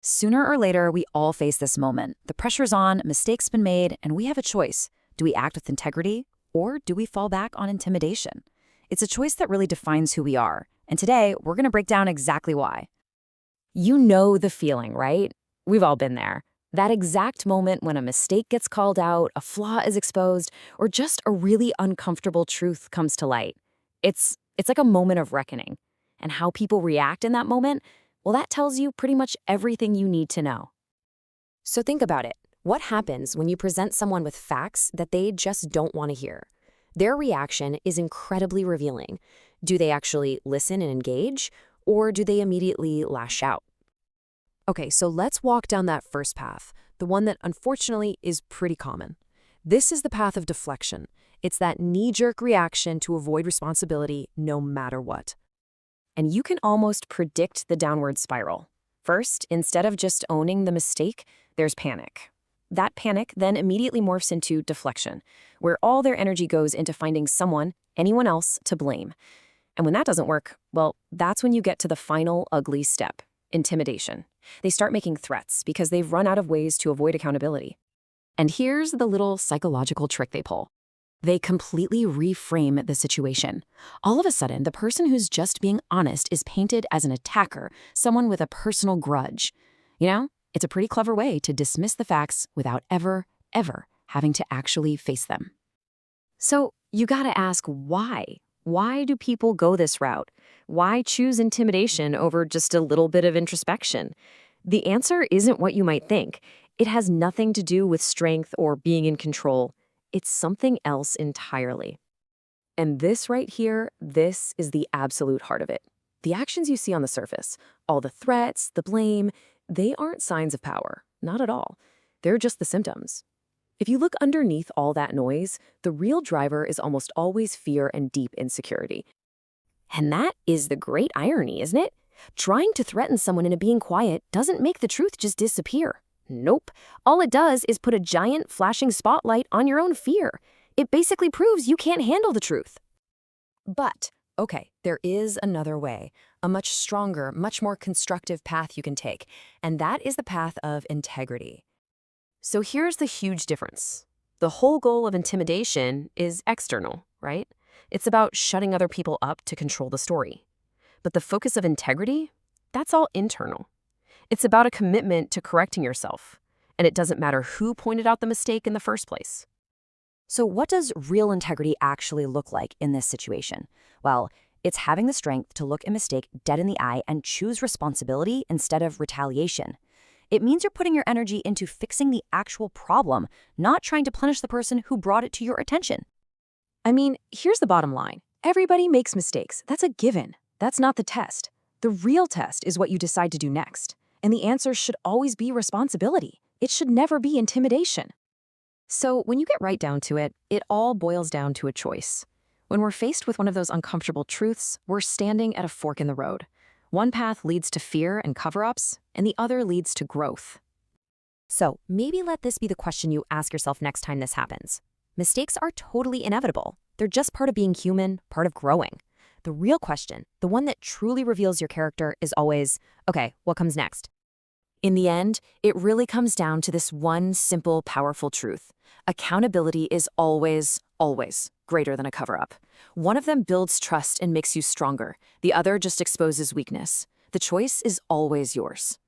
Sooner or later, we all face this moment. The pressure's on, mistakes been made, and we have a choice. Do we act with integrity, or do we fall back on intimidation? It's a choice that really defines who we are. And today, we're going to break down exactly why. You know the feeling, right? We've all been there. That exact moment when a mistake gets called out, a flaw is exposed, or just a really uncomfortable truth comes to light. It's like a moment of reckoning. And how people react in that moment, well, that tells you pretty much everything you need to know. So think about it. What happens when you present someone with facts that they just don't want to hear? Their reaction is incredibly revealing. Do they actually listen and engage, or do they immediately lash out? Okay, so let's walk down that first path, the one that unfortunately is pretty common. This is the path of deflection. It's that knee-jerk reaction to avoid responsibility no matter what. And you can almost predict the downward spiral. First, instead of just owning the mistake, there's panic. That panic then immediately morphs into deflection, where all their energy goes into finding someone, anyone else, to blame. And when that doesn't work, well, that's when you get to the final ugly step, intimidation. They start making threats because they've run out of ways to avoid accountability. And here's the little psychological trick they pull. They completely reframe the situation. All of a sudden, the person who's just being honest is painted as an attacker, someone with a personal grudge. You know, it's a pretty clever way to dismiss the facts without ever having to actually face them. So you gotta ask why? Why do people go this route? Why choose intimidation over just a little bit of introspection? The answer isn't what you might think. It has nothing to do with strength or being in control. It's something else entirely. And this right here, this is the absolute heart of it. The actions you see on the surface, all the threats, the blame, they aren't signs of power. Not at all. They're just the symptoms. If you look underneath all that noise, the real driver is almost always fear and deep insecurity. And that is the great irony, isn't it? Trying to threaten someone into being quiet doesn't make the truth just disappear. Nope. All it does is put a giant flashing spotlight on your own fear. It basically proves you can't handle the truth. But, okay, there is another way, a much stronger, much more constructive path you can take, and that is the path of integrity. So here's the huge difference. The whole goal of intimidation is external, right? It's about shutting other people up to control the story. But the focus of integrity, that's all internal. It's about a commitment to correcting yourself, and it doesn't matter who pointed out the mistake in the first place. So what does real integrity actually look like in this situation? Well, it's having the strength to look a mistake dead in the eye and choose responsibility instead of retaliation. It means you're putting your energy into fixing the actual problem, not trying to punish the person who brought it to your attention. I mean, here's the bottom line. Everybody makes mistakes. That's a given. That's not the test. The real test is what you decide to do next. And the answer should always be responsibility. It should never be intimidation. So when you get right down to it, it all boils down to a choice. When we're faced with one of those uncomfortable truths, we're standing at a fork in the road. One path leads to fear and cover-ups, and the other leads to growth. So maybe let this be the question you ask yourself next time this happens. Mistakes are totally inevitable. They're just part of being human, part of growing. The real question, the one that truly reveals your character, is always, okay, what comes next? In the end, it really comes down to this one simple, powerful truth. Accountability is always greater than a cover-up. One of them builds trust and makes you stronger. The other just exposes weakness. The choice is always yours.